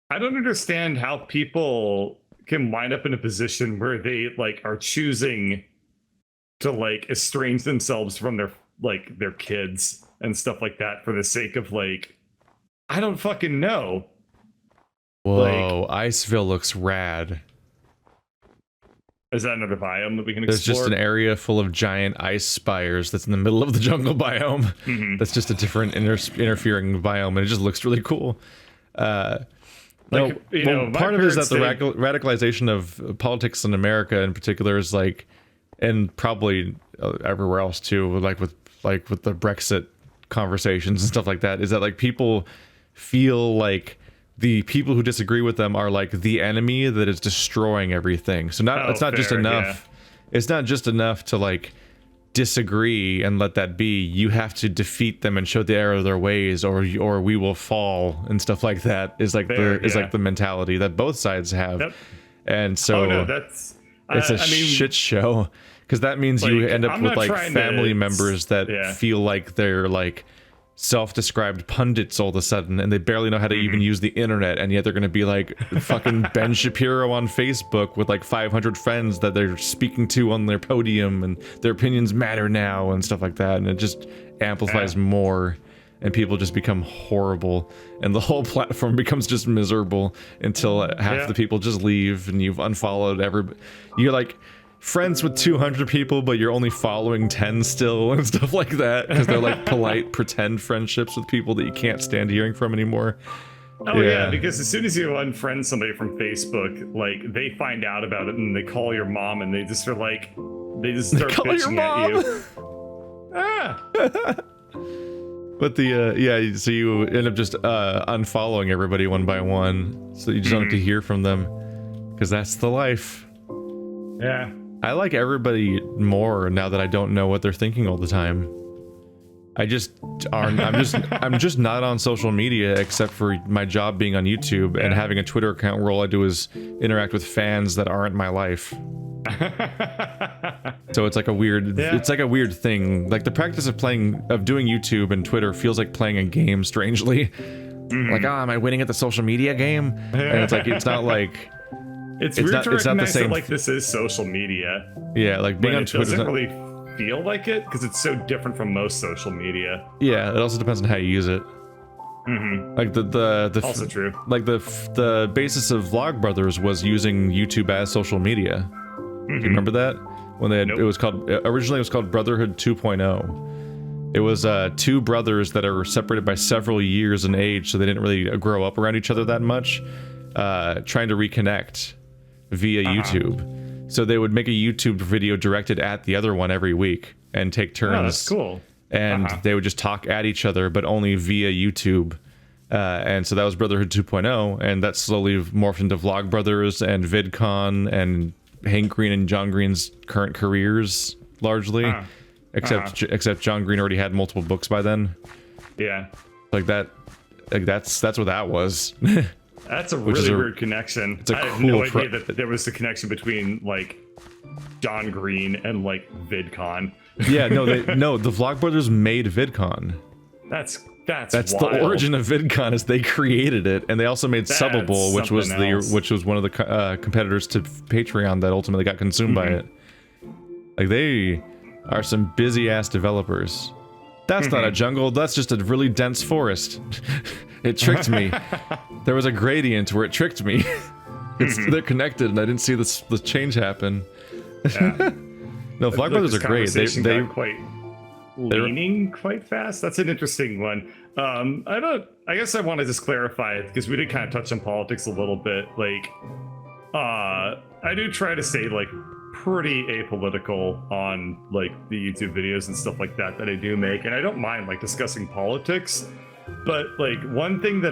I don't understand how people can wind up in a position where they like are choosing to like estrange themselves from their kids and stuff like that for the sake of like I don't fucking know. Whoa, Like, Iceville looks rad. is that another biome that we can There's explore? just an area full of giant ice spires that's in the middle of the jungle biome. That's just a different interfering biome, and it just looks really cool. Like, Part of it is that the radicalization of politics in America, in particular, is like, and probably everywhere else too, like with the Brexit conversations and stuff like that, is that like people feel like the people who disagree with them are like the enemy that is destroying everything. So it's not just enough. Yeah. It's not just enough to like disagree and let that be. You have to defeat them and show the error of their ways, or we will fall and stuff like that. Is like like the mentality that both sides have. Yep. And so it's a shit show, because that means like, you end up with like family members that feel like they're like self-described pundits all of a sudden, and they barely know how to even use the internet, and yet they're going to be like fucking Ben Shapiro on Facebook with like 500 friends that they're speaking to on their podium, and their opinions matter now and stuff like that, and it just amplifies more, and people just become horrible, and the whole platform becomes just miserable until half the people just leave, and you've unfollowed everybody. You're like friends with 200 people, but you're only following 10 still and stuff like that, because they're like polite pretend friendships with people that you can't stand hearing from anymore. Oh yeah, because as soon as you unfriend somebody from Facebook, like they find out about it and they call your mom, and they just start bitching at you. But so you end up just unfollowing everybody one by one, so you just don't have to hear from them, because that's the life. Yeah. I like everybody more now that I don't know what they're thinking all the time. I'm just not on social media, except for my job being on YouTube and having a Twitter account where all I do is interact with fans that aren't my life. So it's like a weird thing. Like the practice of doing YouTube and Twitter feels like playing a game strangely. Like, am I winning at the social media game? And it's like, it's not like, It's weird to recognize that like this is social media. Yeah, like being on Twitter doesn't really feel like it, because it's so different from most social media. Yeah, it also depends on how you use it. Like the also true. Like the basis of Vlogbrothers was using YouTube as social media. Do you remember that? When they had, it was called Brotherhood 2.0. It was two brothers that are separated by several years in age, so they didn't really grow up around each other that much, trying to reconnect via YouTube. So they would make a YouTube video directed at the other one every week and take turns. Oh, that's cool. And they would just talk at each other, but only via YouTube. And so that was Brotherhood 2.0, and that slowly morphed into Vlogbrothers and VidCon and Hank Green and John Green's current careers, largely. Except John Green already had multiple books by then. Yeah. That's what that was. That's a really weird connection. I had no idea that there was a connection between like John Green and like VidCon. Yeah, no, the Vlogbrothers made VidCon. That's the origin of VidCon, is they created it, and they also made Subbable, which was one of the competitors to Patreon that ultimately got consumed by it. Like, they are some busy ass developers. That's not a jungle, that's just a really dense forest. It tricked me. There was a gradient where it tricked me. They're connected, and I didn't see the change happen. Yeah. No, Vlogbrothers are great. They quite leaning quite fast. That's an interesting one. I guess I want to just clarify it, because we did kind of touch on politics a little bit. Like, I do try to stay like pretty apolitical on like the YouTube videos and stuff like that I do make, and I don't mind like discussing politics. But like one thing that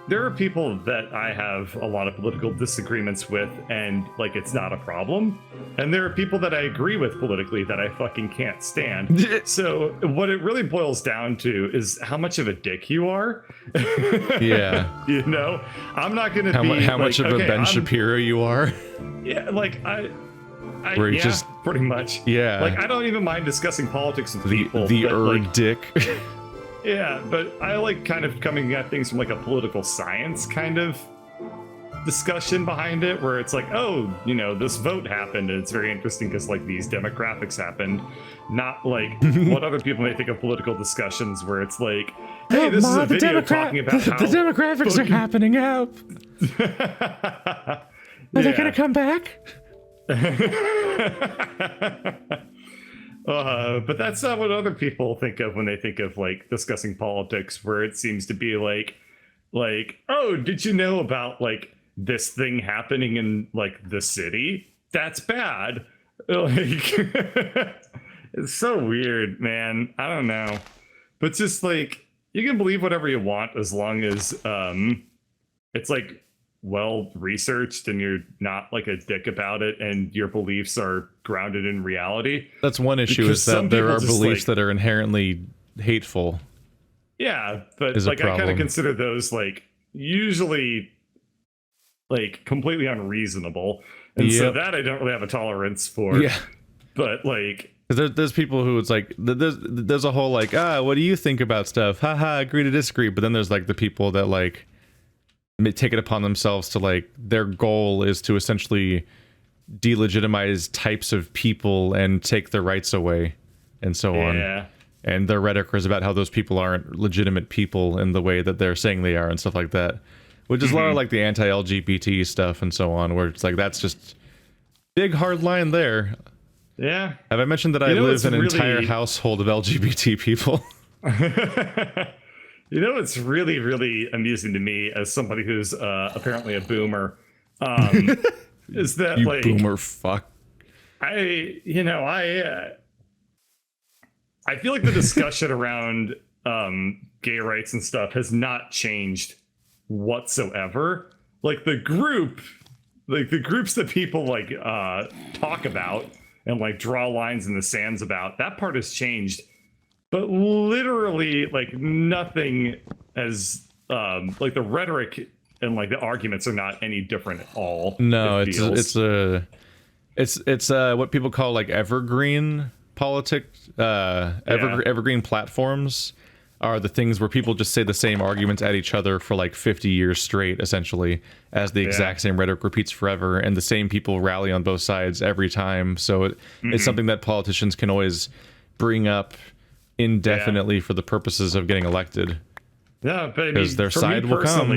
there are people that I have a lot of political disagreements with, and like it's not a problem. And there are people that I agree with politically that I fucking can't stand. So what it really boils down to is how much of a dick you are. Yeah. You know, I'm not gonna how much of a Ben Shapiro you are. Yeah, like just pretty much. Yeah. Like I don't even mind discussing politics with people. The dick. Yeah, but I like kind of coming at things from like a political science kind of discussion behind it, where it's like, oh, you know, this vote happened, and it's very interesting because like these demographics happened, not like what other people may think of political discussions, where it's like, hey, this is a video talking about how the demographics are happening out. Are they gonna come back? But that's not what other people think of when they think of like discussing politics, where it seems to be like, oh, did you know about like this thing happening in like the city? That's bad. Like, it's so weird, man. I don't know, but just like, you can believe whatever you want as long as it's like well researched and you're not like a dick about it and your beliefs are grounded in reality. That's one issue, is that there are beliefs that are inherently hateful. Yeah, but like I kind of consider those like usually like completely unreasonable, and so that I don't really have a tolerance for. Yeah, but like, there's people who it's like there's a whole like, what do you think about stuff? Haha, agree to disagree. But then there's like the people that like take it upon themselves to like, their goal is to essentially delegitimize types of people and take their rights away and so on. And their rhetoric is about how those people aren't legitimate people in the way that they're saying they are and stuff like that, which is a lot of like the anti-LGBT stuff and so on, where it's like, that's just big hard line there. Yeah. Have I mentioned that I live in an entire household of LGBT people? You know, it's really, really amusing to me as somebody who's apparently a boomer, is that you like boomer fuck. I feel like the discussion around gay rights and stuff has not changed whatsoever. Like the groups that people like talk about and like draw lines in the sands about, that part has changed. But literally, like nothing has, like the rhetoric and like the arguments are not any different at all. No, it's what people call like evergreen politics. Evergreen platforms are the things where people just say the same arguments at each other for like 50 years straight, essentially, as the exact same rhetoric repeats forever, and the same people rally on both sides every time. So it's something that politicians can always bring up indefinitely for the purposes of getting elected. Yeah, but I mean, their side will come.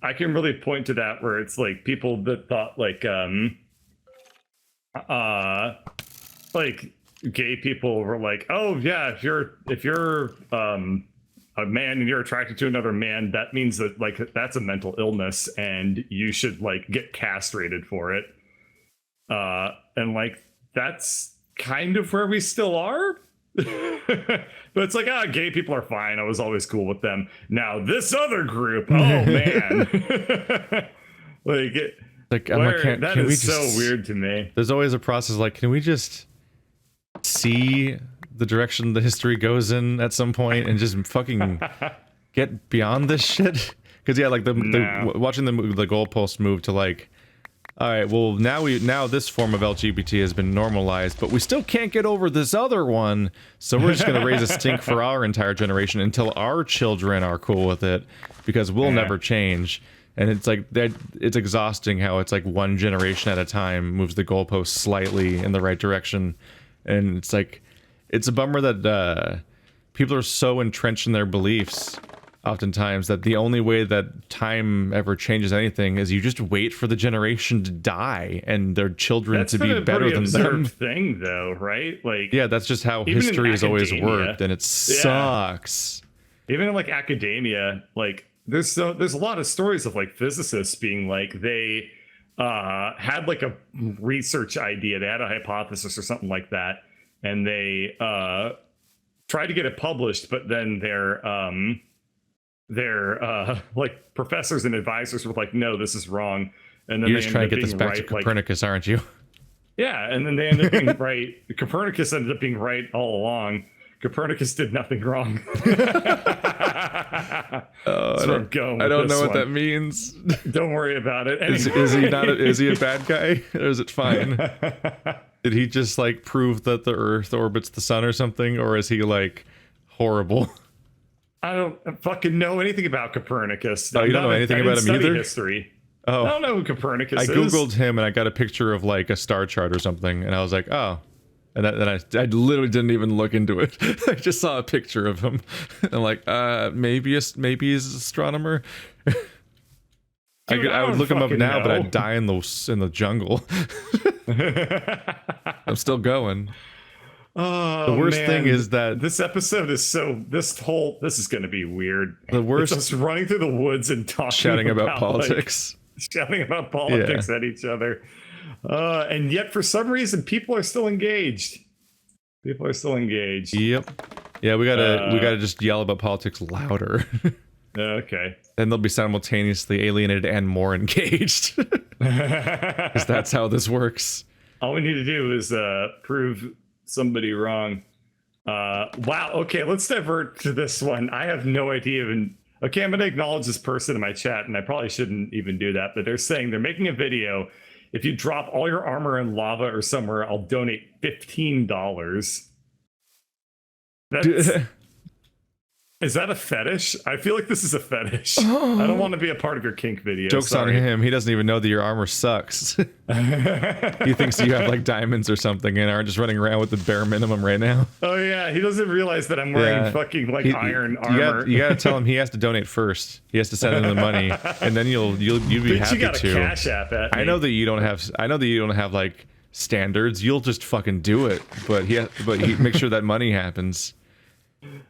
I can really point to that, where it's like people that thought like gay people were like, oh yeah, if you're a man and you're attracted to another man, that means that like that's a mental illness and you should like get castrated for it. And like that's kind of where we still are. But it's like, gay people are fine. I was always cool with them. Now this other group, oh man. That is so weird to me. There's always a process like, can we just see the direction the history goes in at some point and just fucking get beyond this shit? Because yeah, like watching the goalposts move to like, all right, well now this form of LGBT has been normalized, but we still can't get over this other one, so we're just gonna raise a stink for our entire generation until our children are cool with it, because we'll never change. And it's like that. It's exhausting how it's like one generation at a time moves the goalpost slightly in the right direction, and it's like, it's a bummer that people are so entrenched in their beliefs oftentimes that the only way that time ever changes anything is you just wait for the generation to die and their children to be better than them. Thing though, right? Like, yeah, that's just how history has always worked, and it sucks. Even in like academia, like there's a lot of stories of like physicists being like, they had like a research idea, they had a hypothesis or something like that, and they tried to get it published, but then their like professors and advisors were like, no, this is wrong. And then you're just trying to get this back to Copernicus, aren't you? Yeah, and then they ended up being right. Copernicus ended up being right all along. Copernicus did nothing wrong. I don't know what that means. Don't worry about it. Anyway. Is he a bad guy, or is it fine? Did he just like prove that the Earth orbits the sun or something, or is he like horrible? I don't fucking know anything about Copernicus. Oh, you don't know anything about him either? History. Oh, I don't know who Copernicus is. I googled him and I got a picture of like a star chart or something, and I was like, oh. And then I literally didn't even look into it. I just saw a picture of him. I'm like, maybe he's an astronomer. Dude, I would look him up now, know. but I'd die in the jungle. I'm still going. Oh, the worst man. thing is that this episode is this is going to be weird. The worst, it's us running through the woods and shouting about politics, shouting about politics at each other, and yet for some reason people are still engaged. Yep. Yeah, we gotta just yell about politics louder. Okay. Then they'll be simultaneously alienated and more engaged. Because that's how this works. All we need to do is prove somebody wrong. Wow. Okay, let's divert to this one. I have no idea even. Okay, I'm going to acknowledge this person in my chat, and I probably shouldn't even do that, but they're saying they're making a video. If you drop all your armor in lava or somewhere, I'll donate $15. That's... Is that a fetish? I feel like this is a fetish. Oh. I don't want to be a part of your kink video. Joke's on him. He doesn't even know that your armor sucks. He thinks you have like diamonds or something and are just running around with the bare minimum right now. Oh yeah, he doesn't realize that I'm wearing fucking like iron armor. You gotta tell him he has to donate first. He has to send in the money, and then you'll be happy you got to. A cash app at me. I know that you don't have like standards. You'll just fucking do it. But he make sure that money happens.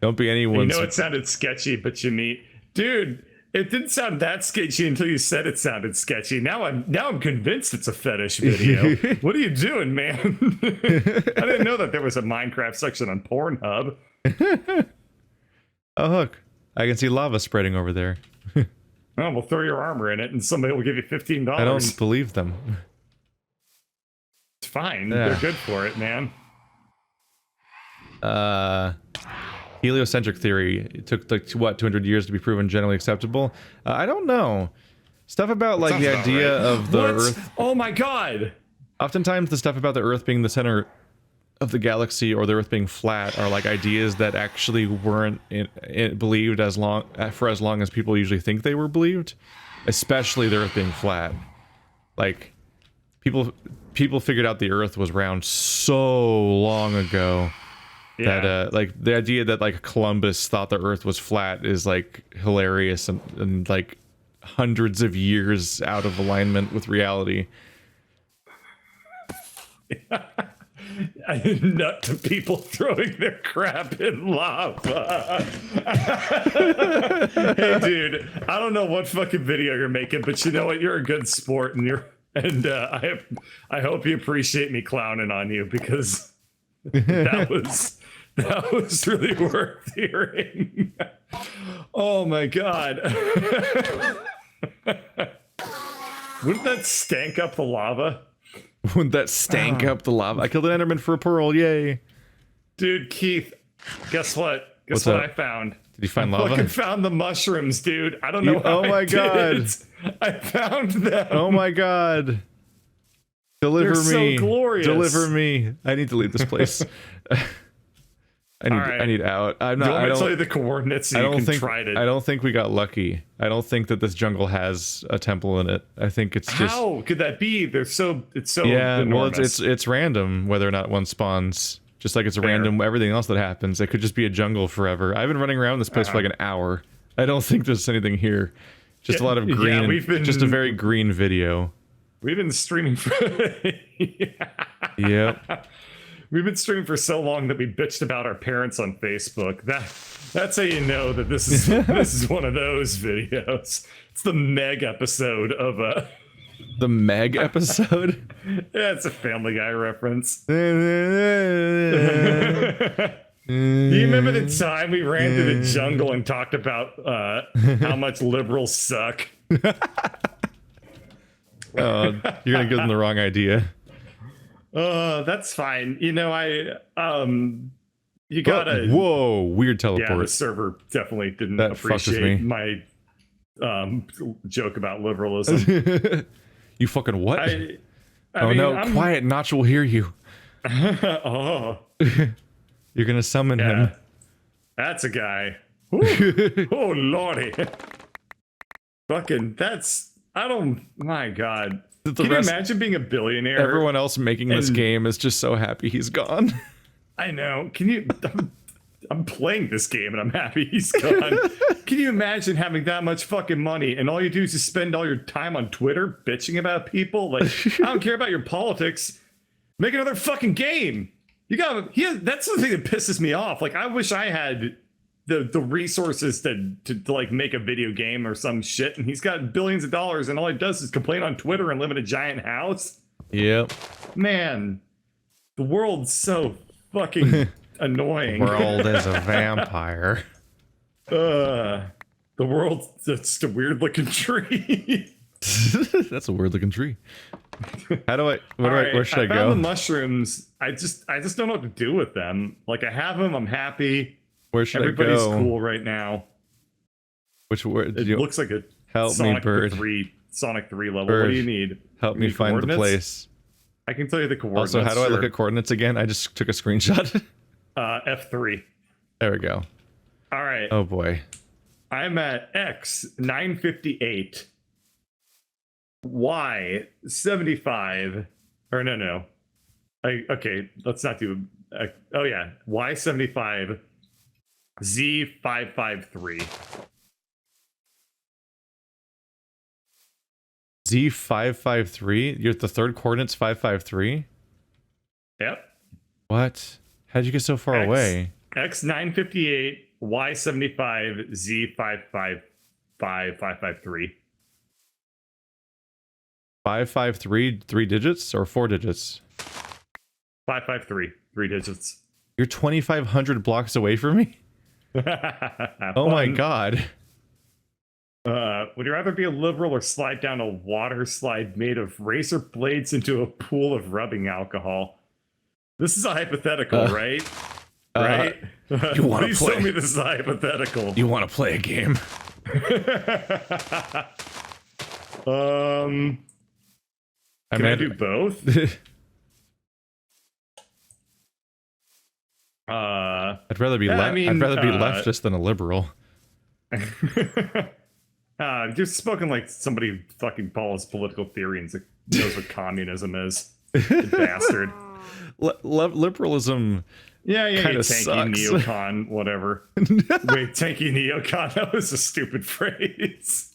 Don't be anyone's... You know, it sounded sketchy, but you meet... Dude, it didn't sound that sketchy until you said it sounded sketchy. Now I'm convinced it's a fetish video. What are you doing, man? I didn't know that there was a Minecraft section on Pornhub. Oh, look. I can see lava spreading over there. Oh, we'll throw your armor in it and somebody will give you $15. I don't believe them. It's fine. Yeah. They're good for it, man. Heliocentric theory, it took like 200 years to be proven generally acceptable. I don't know. Stuff about like the idea of the Earth. Oh my god. Oftentimes the stuff about the Earth being the center of the galaxy or the Earth being flat are like ideas that actually weren't believed for as long as people usually think they were believed, especially the Earth being flat. Like people figured out the Earth was round so long ago. Yeah. That like the idea that like Columbus thought the Earth was flat is like hilarious and like hundreds of years out of alignment with reality. I nut to people throwing their crap in lava. Hey dude, I don't know what fucking video you're making, but you know what? You're a good sport, and I hope you appreciate me clowning on you because that was really worth hearing. Oh my god. Wouldn't that stank up the lava? Wouldn't that stank up the lava? I killed an Enderman for a pearl, yay. Dude, Keith, guess what? Guess what I found? Did you find lava? I fucking found the mushrooms, dude. I don't know how I did. I found them. Oh my god. Deliver me. So glorious. Deliver me. I need to leave this place. I need out. I don't tell you the coordinates so you can try it. I don't think we got lucky. I don't think that this jungle has a temple in it. I think it's just... How could that be? It's so yeah, enormous. Well, it's random whether or not one spawns. Just like it's random everything else that happens. It could just be a jungle forever. I've been running around this place for like an hour. I don't think there's anything here. Just a lot of green. Just a very green video. We've been streaming for... Yep. We've been streaming for so long that we bitched about our parents on Facebook. That's how you know that this is one of those videos. It's the Meg episode of the Meg episode? Yeah, it's a Family Guy reference. Do you remember the time we ran through the jungle and talked about how much liberals suck? You're gonna give them the wrong idea. That's fine. You know, you gotta... Whoa, weird teleport. Yeah, the server definitely didn't appreciate my joke about liberalism. You fucking what? I mean, no, quiet, Notch will hear you. Oh. You're gonna summon him. That's a guy. Ooh. Oh lordy. Fucking my god. Can you imagine being a billionaire? Everyone else making this game is just so happy he's gone. I know. I'm playing this game and I'm happy he's gone. Can you imagine having that much fucking money and all you do is just spend all your time on Twitter bitching about people? Like, I don't care about your politics. Make another fucking game. That's the thing that pisses me off. Like, I wish I had the resources to like make a video game or some shit, and he's got billions of dollars and all he does is complain on Twitter and live in a giant house. Yep. Man, the world's so fucking annoying. World is a vampire. The world's just a weird looking tree. That's a weird looking tree. Where should I go? I found the mushrooms. I just don't know what to do with them. Like, I have them, I'm happy. Where should Everybody's I go? cool right now. It looks like a Sonic 3 level. Bird, what do you need? Help me find the place. I can tell you the coordinates. Also, how do I look at coordinates again? I just took a screenshot. F3. There we go. All right. Oh boy. I'm at X 958. Y 75. Or no. Okay, let's not do. Oh yeah, Y 75. Z 553. Z553? The third coordinate's 553? Yep. What? How'd you get so far away? X 958, Y 75, Z 553. 553, 3 digits or 4 digits? 553, 3 digits. You're 2,500 blocks away from me? Oh my god. Would you rather be a liberal or slide down a water slide made of razor blades into a pool of rubbing alcohol? This is a hypothetical, right? Right? You want to Please play? tell me this is a hypothetical. You want to play a game? Can I do both? I'd rather be I'd rather be leftist than a liberal. You're spoken like somebody fucking follows political theory and knows what communism is. You bastard. Liberalism. Yeah, kinda tanky sucks. neocon, whatever. Wait, tanky neocon, that was a stupid phrase.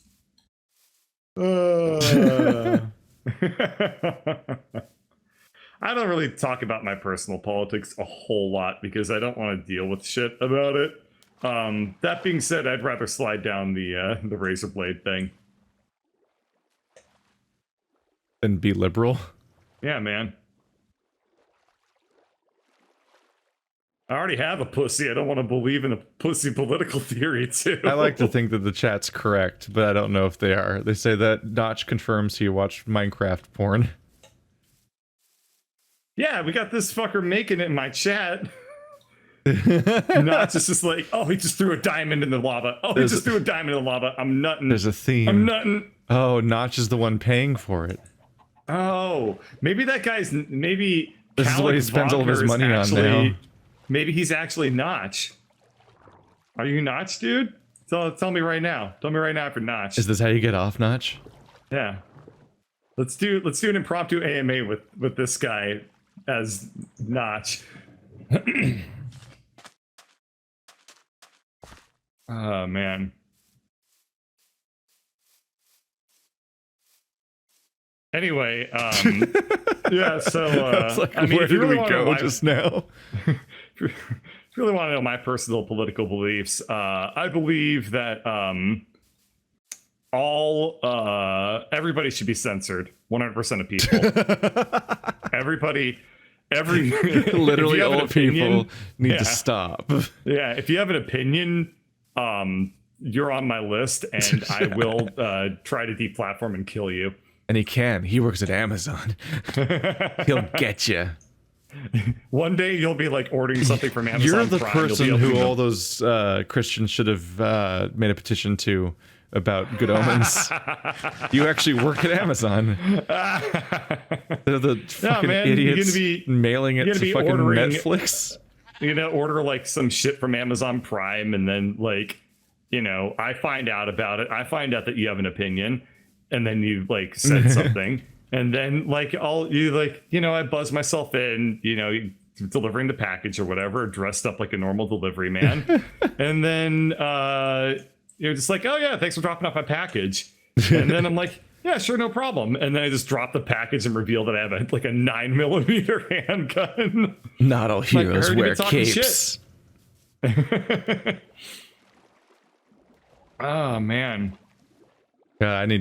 I don't really talk about my personal politics a whole lot because I don't want to deal with shit about it. That being said, I'd rather slide down the razor blade thing. Than be liberal? Yeah, man. I already have a pussy. I don't want to believe in a pussy political theory, too. I like to think that the chat's correct, but I don't know if they are. They say that Notch confirms he watched Minecraft porn. Yeah, we got this fucker making it in my chat. Notch is just like, oh, he just threw a diamond in the lava. Oh, he just threw a diamond in the lava. I'm nutting. There's a theme. I'm nutting. Oh, Notch is the one paying for it. Oh, maybe that guy's, maybe this is what he spends all of his money on now. Maybe he's actually Notch. Are you Notch, dude? Tell me right now. Tell me right now if you're Notch. Is this how you get off, Notch? Yeah. Let's do an impromptu AMA with this guy as Notch. Oh man. Anyway, yeah, so like, I mean, where did really we go just now? If you really want to know my personal political beliefs, I believe that everybody should be censored. 100% of people. Literally all people need to stop. Yeah, if you have an opinion, you're on my list, and I will try to deplatform and kill you. And he can. He works at Amazon. He'll get you. One day you'll be like ordering something from Amazon. You're the Prime. person who all those Christians should have made a petition to about good omens. You actually work at Amazon. They're the fucking idiots mailing it to fucking Netflix. You're gonna order like some shit from Amazon Prime, and then like you know, I find out about it. I find out that you have an opinion, and then you like said something, and then like I buzz myself in, you know, delivering the package or whatever, dressed up like a normal delivery man, and then you're just like, oh yeah, thanks for dropping off my package, and then I'm like, yeah, sure, no problem, and then I just drop the package and reveal that I have a 9mm handgun. Not all heroes wear capes. Oh man.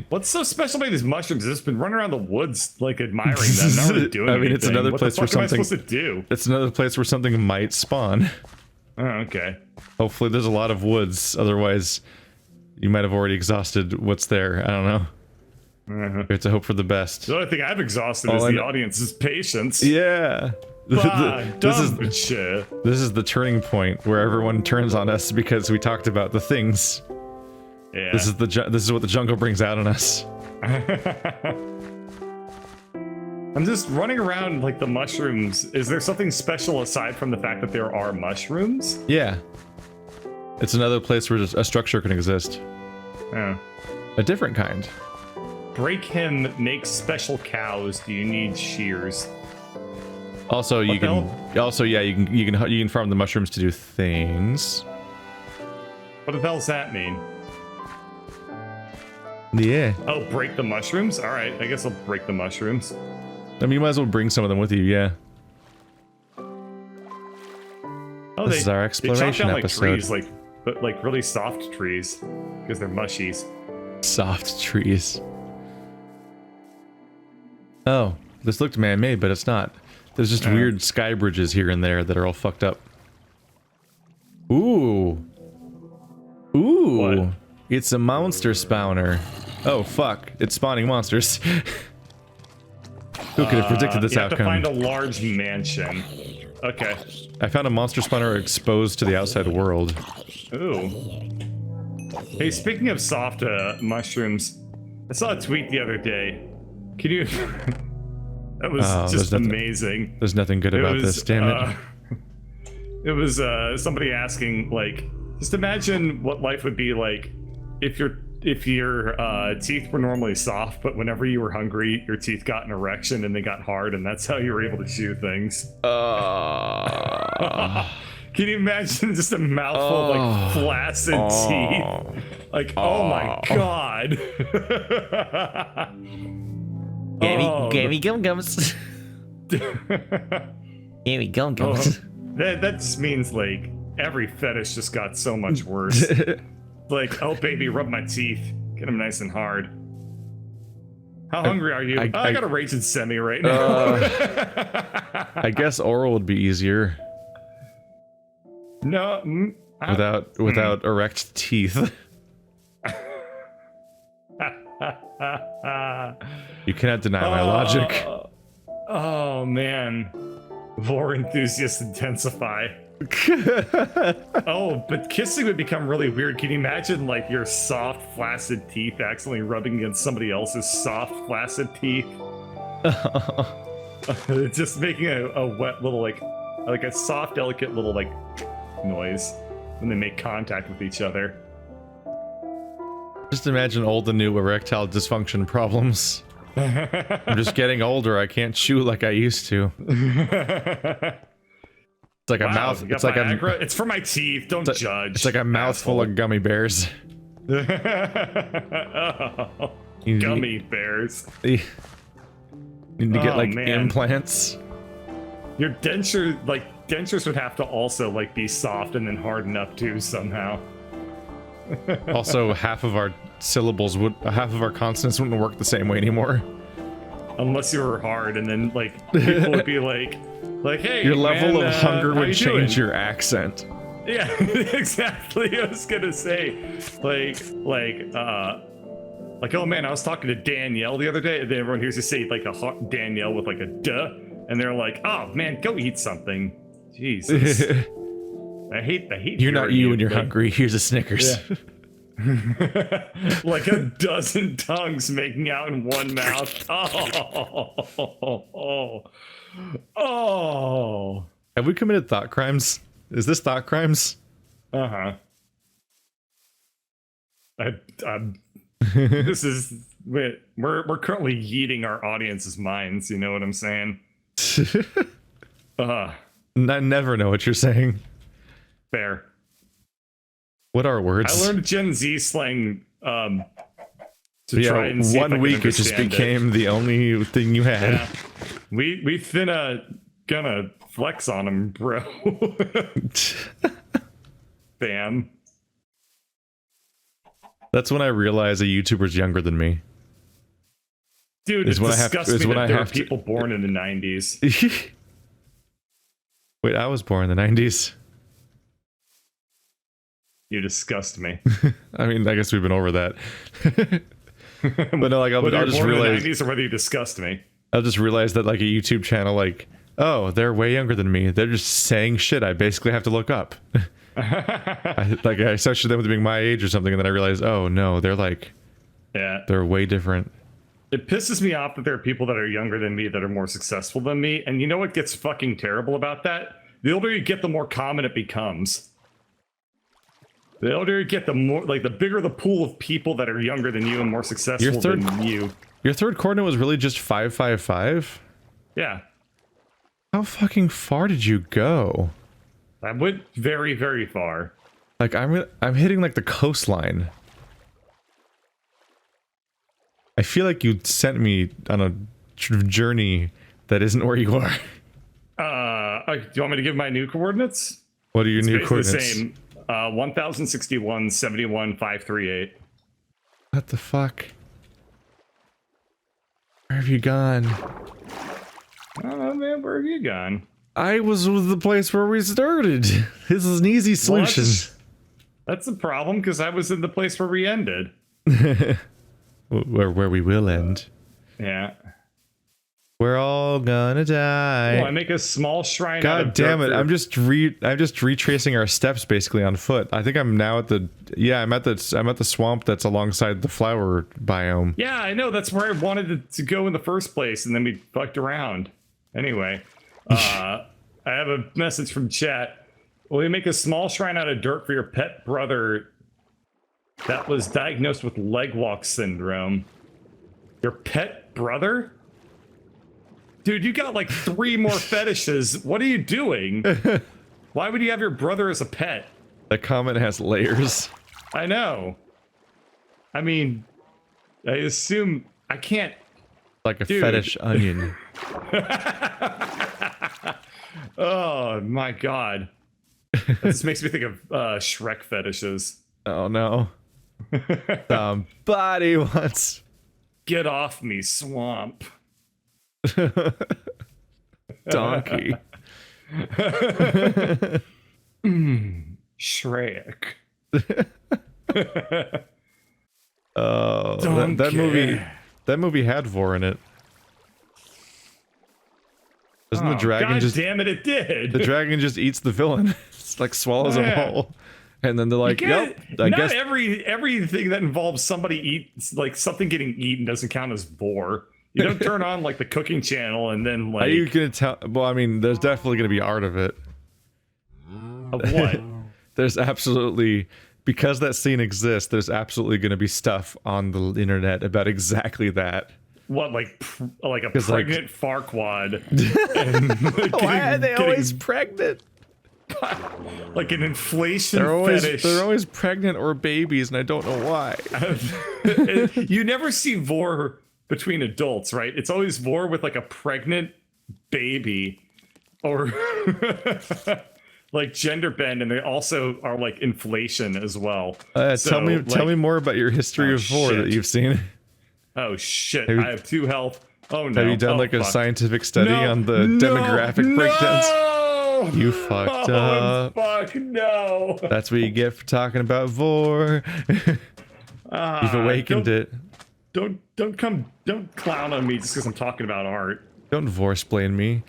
What's so special about these mushrooms? I've just been running around the woods like admiring them, not really doing anything. It's another place where something. What am I supposed to do? It's another place where something might spawn. Oh, okay. Hopefully, there's a lot of woods. Otherwise, you might have already exhausted what's there. I don't know. We have to hope for the best. The only thing I've exhausted is the audience's patience. Yeah. This is the turning point where everyone turns on us because we talked about the things. Yeah. This is what the jungle brings out in us. I'm just running around like the mushrooms. Is there something special aside from the fact that there are mushrooms? Yeah. It's another place where a structure can exist. Yeah. A different kind. Break him, make special cows. Do you need shears? Also, you can farm the mushrooms to do things. What the hell does that mean? Yeah. Oh, break the mushrooms? All right, I guess I'll break the mushrooms. I mean, you might as well bring some of them with you, yeah. Oh, this is our exploration episode. Trees, like really soft trees, because they're mushies. Soft trees. Oh, this looked man-made, but it's not. There's just weird sky bridges here and there that are all fucked up. Ooh. Ooh. What? It's a monster spawner. Oh, fuck. It's spawning monsters. Who could have predicted this outcome? You have to find a large mansion. Okay. I found a monster spawner exposed to the outside world. Ooh. Hey, speaking of soft mushrooms, I saw a tweet the other day. Can you... That was just amazing. There's nothing good about this, damn it. It was somebody asking, like, just imagine what life would be like if your teeth were normally soft, but whenever you were hungry, your teeth got an erection and they got hard, and that's how you were able to chew things. Can you imagine just a mouthful of like flaccid teeth? Like, oh my god. Gammy gum gums. Gammy gum gums. That just means like every fetish just got so much worse. Like, oh baby, rub my teeth, get them nice and hard. How hungry are you? I got a raging semi right now. I guess oral would be easier. No, without erect teeth. You cannot deny my logic. Oh man, lore enthusiasts intensify. Oh, but kissing would become really weird. Can you imagine like your soft, flaccid teeth accidentally rubbing against somebody else's soft, flaccid teeth? Just making a wet little like a soft, delicate little like noise when they make contact with each other. Just imagine old and new erectile dysfunction problems. I'm just getting older. I can't chew like I used to. It's like a mouth. It's like it's for my teeth. Don't judge. It's like a mouthful of gummy bears. Gummy bears. You need to get like implants. Your dentures would have to also like be soft and then harden up too somehow. Also, half of our consonants wouldn't work the same way anymore. Unless you were hard, and then like people would be like, hey, your level of hunger would change doing? Your accent. Yeah, exactly. I was gonna say, like, oh man, I was talking to Danielle the other day, and then everyone hears you say like Danielle with like a duh, and they're like, oh man, go eat something. Jesus. I hate. You're not you when you're hungry. Here's a Snickers. Yeah. Like a dozen tongues making out in one mouth. Oh. Have we committed thought crimes? Is this thought crimes? Uh-huh. I'm this is we're currently yeeting our audience's minds. You know what I'm saying? I never know what you're saying. Fair. What are words? I learned Gen Z slang to try and see if I 1 can week it just understand became the only thing you had. Yeah. We finna gonna flex on him, bro. Bam. That's when I realize a YouTuber's younger than me. Dude, it disgusts me that there are people born in the 90s. Wait, I was born in the 90s. You disgust me. I mean, I guess we've been over that. But no, like I'll just realize, in the 90s or whether you disgust me. I'll just realize that like a YouTube channel, like, oh, they're way younger than me. They're just saying shit I basically have to look up. I associate them with being my age or something, and then I realize, oh no, they're like, yeah, they're way different. It pisses me off that there are people that are younger than me that are more successful than me, and you know what gets fucking terrible about that? The older you get, the more common it becomes. The older you get, the more, like, the bigger the pool of people that are younger than you and more successful than you. Your third coordinate was really just 555? Yeah. How fucking far did you go? I went very, very far. Like, I'm hitting, like, the coastline. I feel like you sent me on a journey that isn't where you are. Do you want me to give my new coordinates? What are your new coordinates? The same. 1061, 71, 538. What the fuck? Where have you gone? Oh man, where have you gone? I was with the place where we started. This is an easy solution. That's the problem, because I was in the place where we ended. where we will end. Yeah. We're all gonna die. Oh, I make a small shrine. God damn it! I'm just retracing our steps basically on foot. I think I'm now at the I'm at the swamp that's alongside the flower biome. Yeah, I know. That's where I wanted to go in the first place, and then we fucked around. Anyway, I have a message from chat. Will you make a small shrine out of dirt for your pet brother that was diagnosed with leg walk syndrome? Your pet brother? Dude, you got like 3 more fetishes. What are you doing? Why would you have your brother as a pet? That comment has layers. I know. I mean, I assume I can't. Like a fetish onion. Oh my god. This makes me think of Shrek fetishes. Oh no. Somebody wants. Get off me, swamp. Donkey. Shrek. Oh, that movie had vor in it. Doesn't the dragon God just? Damn it! It did. The dragon just eats the villain. It's like swallows them whole, and then they're like, "Yep." I guess everything that involves somebody like something getting eaten doesn't count as vor. You don't turn on like the cooking channel and then like. Are you gonna tell? Well, I mean, there's definitely gonna be art of it. Of what? There's absolutely, because that scene exists. There's absolutely gonna be stuff on the internet about exactly that. What, like a pregnant Farquaad? And, why are they always pregnant? Like an inflation fetish. They're always pregnant or babies, and I don't know why. You never see vor between adults, right? It's always vor with like a pregnant baby, or like gender bend, and they also are like inflation as well. Tell me more about your history of vor that you've seen. Oh shit! I have 2 health. Oh no! Have you done a scientific study on the demographic breakdowns? You fucked up. Fuck no! That's what you get for talking about vor. You've awakened it. Don't clown on me just because I'm talking about art. Don't vor-splain me.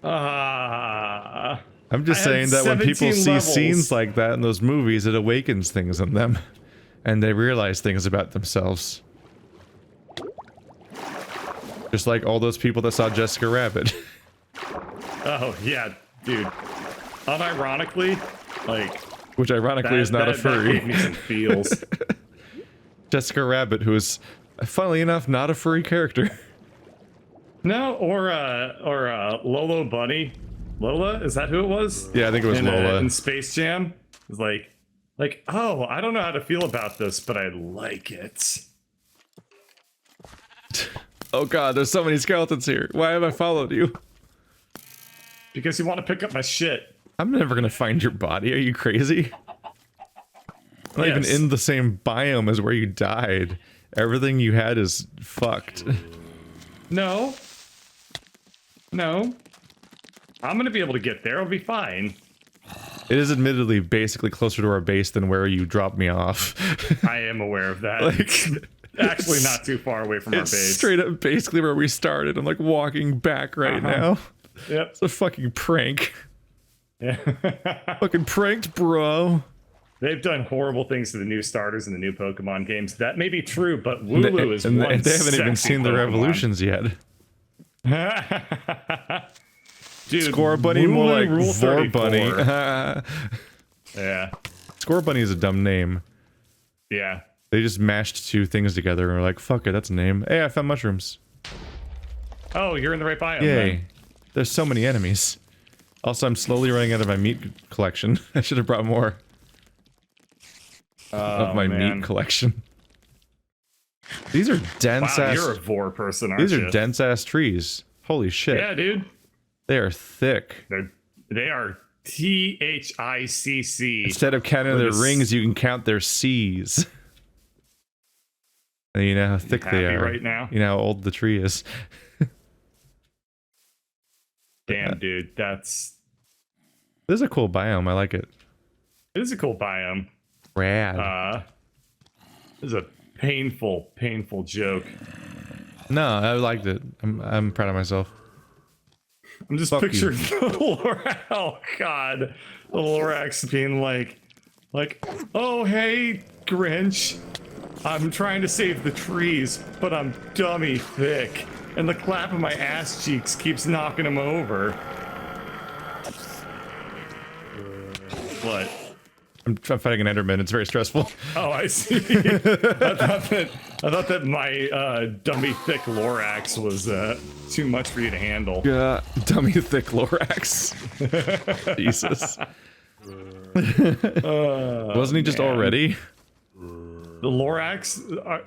I'm just saying that when people see scenes like that in those movies, it awakens things in them. And they realize things about themselves. Just like all those people that saw Jessica Rabbit. Oh, yeah, dude. Unironically, like, Which ironically is not a That furry. gave me some feels. Jessica Rabbit, who is, funnily enough, not a furry character. No, or Lolo Bunny. Lola, is that who it was? Yeah, I think it was Lola. In Space Jam. It's like, oh, I don't know how to feel about this, but I like it. Oh god, there's so many skeletons here. Why have I followed you? Because you want to pick up my shit. I'm never gonna find your body. Are you crazy? I'm not even in the same biome as where you died. Everything you had is fucked. No. No. I'm gonna be able to get there. I'll be fine. It is admittedly basically closer to our base than where you dropped me off. I am aware of that. Actually not too far away from our It's base. straight up basically where we started. I'm like walking back right now. Yep. It's a fucking prank. Yeah. Fucking pranked, bro. They've done horrible things to the new starters in the new Pokemon games. That may be true, but Wooloo is one and they haven't even sexy seen the Pokemon. revolutions yet. Dude, Score Bunny, Wooloo more like Rule Vor 34. Bunny. Yeah. Score Bunny is a dumb name. Yeah. They just mashed two things together and were like, fuck it, that's a name. Hey, I found mushrooms. Oh, you're in the right biome. Yay. Then. There's so many enemies. Also, I'm slowly running out of my meat collection. I should have brought more of my meat collection. These are dense ass. You're a vor person, aren't These you? are dense ass trees. Holy shit. Yeah, dude. They are thick. They are THICC. Instead of counting their rings, you can count their C's. And you know how thick they are. Right now? You know how old the tree is. Damn, dude. This is a cool biome. I like it. It is a cool biome. Rad. This is a painful joke. No, I liked it. I'm proud of myself. I'm just picturing the Lorax. Oh god, the Lorax being like, oh hey Grinch, I'm trying to save the trees, but I'm dummy thick, and the clap of my ass cheeks keeps knocking him over. What? I'm fighting an Enderman. It's very stressful. Oh, I see. I thought that my dummy thick Lorax was too much for you to handle. Yeah, dummy thick Lorax. Jesus. Wasn't he just already? The Lorax?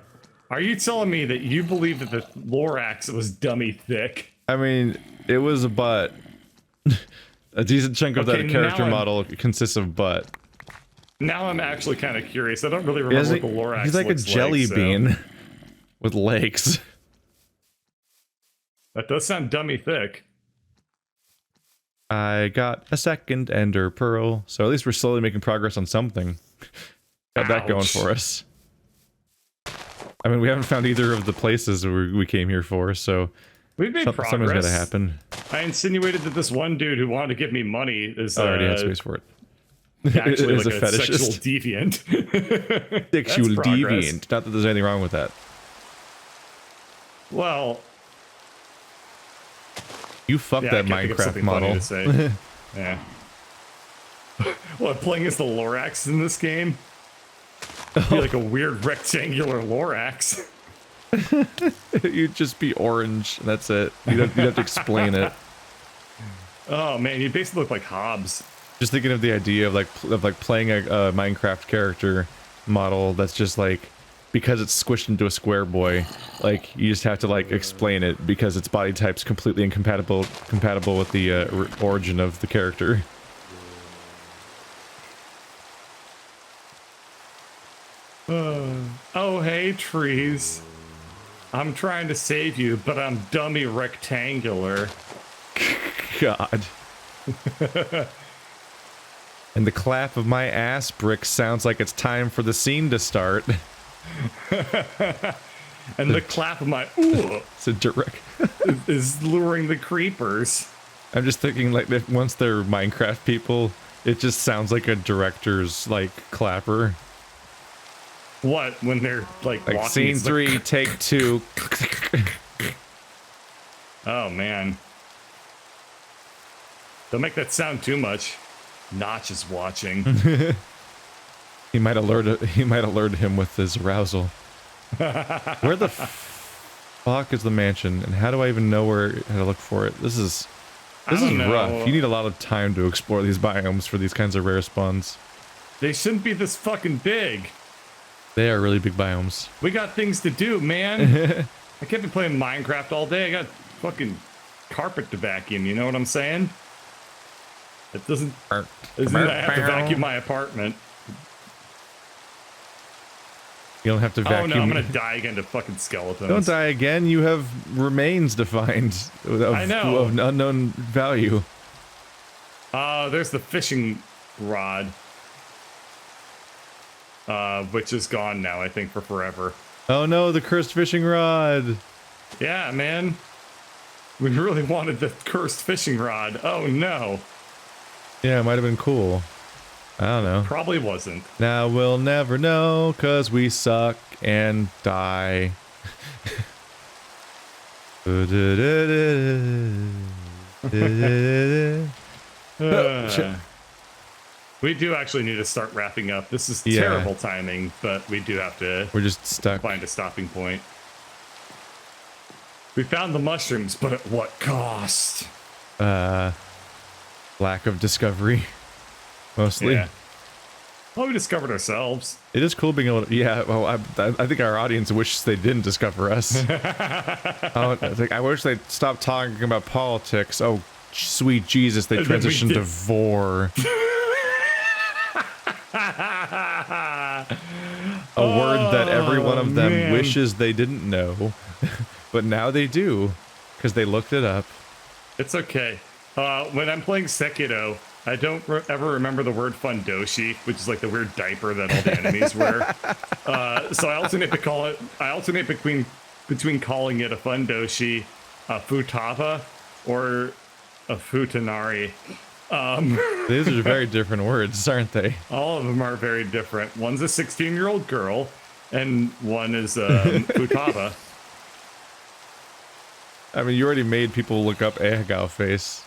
Are you telling me that you believe that the Lorax was dummy thick? I mean, it was a butt. A decent chunk of that character model consists of butt. Now I'm actually kind of curious. I don't really remember what the Lorax He's like a jelly bean with legs. That does sound dummy thick. I got a second ender pearl, so at least we're slowly making progress on something. Got that going for us. I mean, we haven't found either of the places we came here for, so we've made progress. Something's gotta happen. I insinuated that this one dude who wanted to give me money is already had space for it. Actually, is like a fetishist. sexual deviant. Sexual deviant. Not that there's anything wrong with that. Well, you fucked that Minecraft model. To say. Yeah. What, playing as the Lorax in this game? Be like a weird rectangular Lorax. You'd just be orange. And that's it. You'd have to explain it. Oh man, you basically look like Hobbs. Just thinking of the idea of like playing a Minecraft character model that's just like, because it's squished into a square boy, like you just have to like explain it because its body type's completely compatible with the origin of the character. Oh hey trees, I'm trying to save you, but I'm dummy rectangular. God. And the clap of my ass brick sounds like it's time for the scene to start. And the clap of my ooh it's a direct is luring the creepers. I'm just thinking like if once they're Minecraft people, it just sounds like a director's like clapper. What, when they're like walking scene 3, take 2. Oh man. Don't make that sound too much. Notch is watching. He might alert him with his arousal. Where the fuck is the mansion, and how do I even know how to look for it? This is rough. You need a lot of time to explore these biomes for these kinds of rare spawns. They shouldn't be this fucking big. They are really big biomes. We got things to do, man. I can't be playing Minecraft all day. I got fucking carpet to vacuum. You know what I'm saying? It doesn't. I have to vacuum my apartment. You don't have to vacuum. Oh no, I'm gonna die again to fucking skeletons. Don't die again. You have remains to find I know. of unknown value. There's the fishing rod. Which is gone now, I think, for forever. Oh no, the cursed fishing rod. Yeah, man. We really wanted the cursed fishing rod. Oh no. Yeah, it might have been cool. I don't know. Probably wasn't. Now we'll never know, cause we suck and die. We do actually need to start wrapping up. This is terrible timing, but we do have to. We're just stuck. Find a stopping point. We found the mushrooms, but at what cost? Lack of discovery, mostly. Yeah. Well, we discovered ourselves. It is cool being able to. Yeah. Well, I think our audience wishes they didn't discover us. I wish they'd stop talking about politics. Oh, sweet Jesus! They transitioned to vor. A word that every one of them wishes they didn't know, but now they do, because they looked it up. It's okay. When I'm playing Sekiro, I don't ever remember the word fundoshi, which is like the weird diaper that all the enemies wear. So I alternate to call it. I alternate between calling it a fundoshi, a futaba, or a futanari. These are very different words, aren't they? All of them are very different. One's a 16-year-old girl, and one is futaba. I mean, you already made people look up Ahegao face.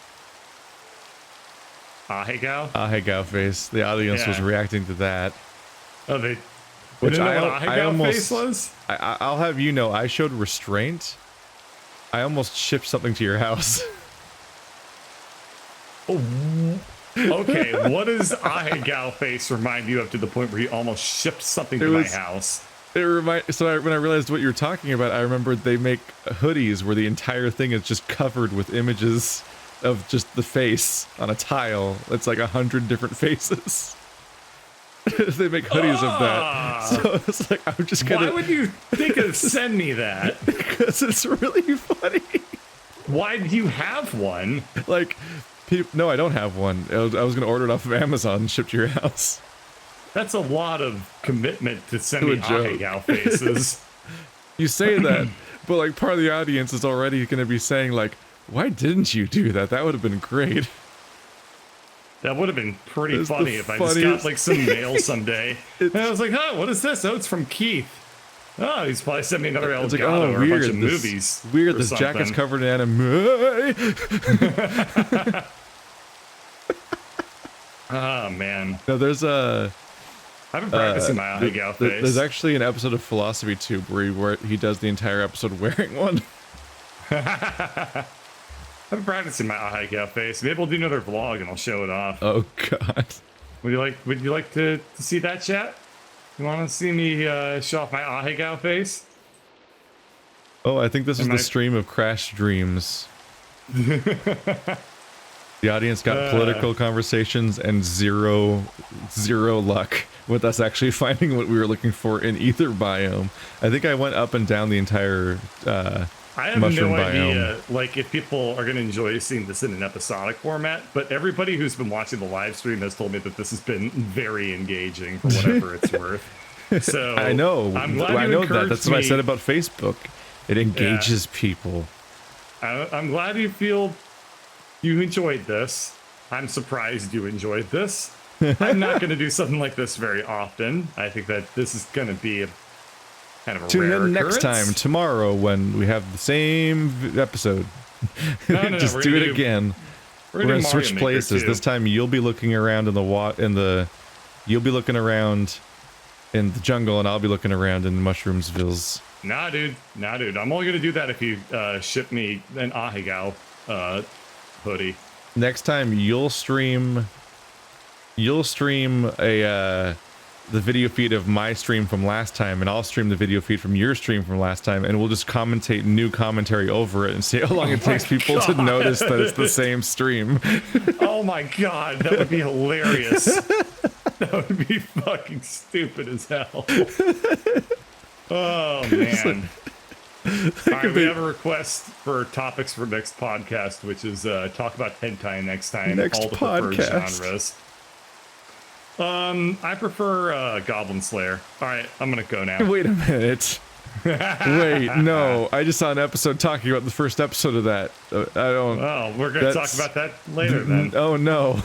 Ahegao? Ahegao face. The audience was reacting to that. Oh, they which didn't know what Ahegao face was? I'll have you know, I showed restraint. I almost shipped something to your house. Oh, okay, what does Ahegao face remind you of to the point where you almost shipped something to my house? When I realized what you were talking about, I remembered they make hoodies where the entire thing is just covered with images of just the face on a tile. It's like 100 different faces. They make hoodies of that. So it's like, I'm just gonna. Why would you think of send me that? Because it's really funny. Why do you have one? Like, no, I don't have one. I was gonna order it off of Amazon and ship to your house. That's a lot of commitment to send me Ahegao faces. You say that, but like part of the audience is already gonna be saying like, why didn't you do that? That would have been great. That would have been pretty funny if I just got like some mail someday. And I was like, oh, what is this? Oh, it's from Keith. Oh, he's probably sent me another Elgato or a bunch of movies. Weird, this jacket's covered in anime. Oh, man. No, there's a... I've been practicing my Ahegao face. There's actually an episode of Philosophy Tube where he does the entire episode wearing one. I've been practicing my Ahegao face. Maybe we'll do another vlog and I'll show it off. Oh God! Would you like to see that, chat? You want to see me show off my Ahegao face? Oh, I think this is the stream of Crash Dreams. The audience got political conversations and zero luck with us actually finding what we were looking for in either biome. I think I went up and down the entire I have mushroom no idea, biome. like, if people are going to enjoy seeing this in an episodic format, but everybody who's been watching the live stream has told me that this has been very engaging for whatever it's worth. So I know. I'm glad I know that. That's what I said about Facebook. It engages people. I'm glad you feel you enjoyed this. I'm surprised you enjoyed this. I'm not going to do something like this very often. I think that this is going to be a kind of a Tune rare in next occurrence. time, tomorrow, when we have the same episode. No, Just do it again. We're gonna switch places. This time you'll be looking around in the you'll be looking around in the jungle, and I'll be looking around in Mushroomsvilles. Nah, dude. I'm only gonna do that if you ship me an Ahegao hoodie. Next time you'll stream a the video feed of my stream from last time, and I'll stream the video feed from your stream from last time, and we'll just commentate new commentary over it and see how long it takes people to notice that it's the same stream. Oh my god, that would be hilarious. That would be fucking stupid as hell. Oh man. Alright, we have a request for topics for next podcast, which is talk about hentai next time. Next all the preferred podcast. genres. I prefer Goblin Slayer. Alright, I'm gonna go now. Wait a minute. Wait, no. I just saw an episode talking about the first episode of that. I don't. Oh, we're gonna talk about that later then. Oh no.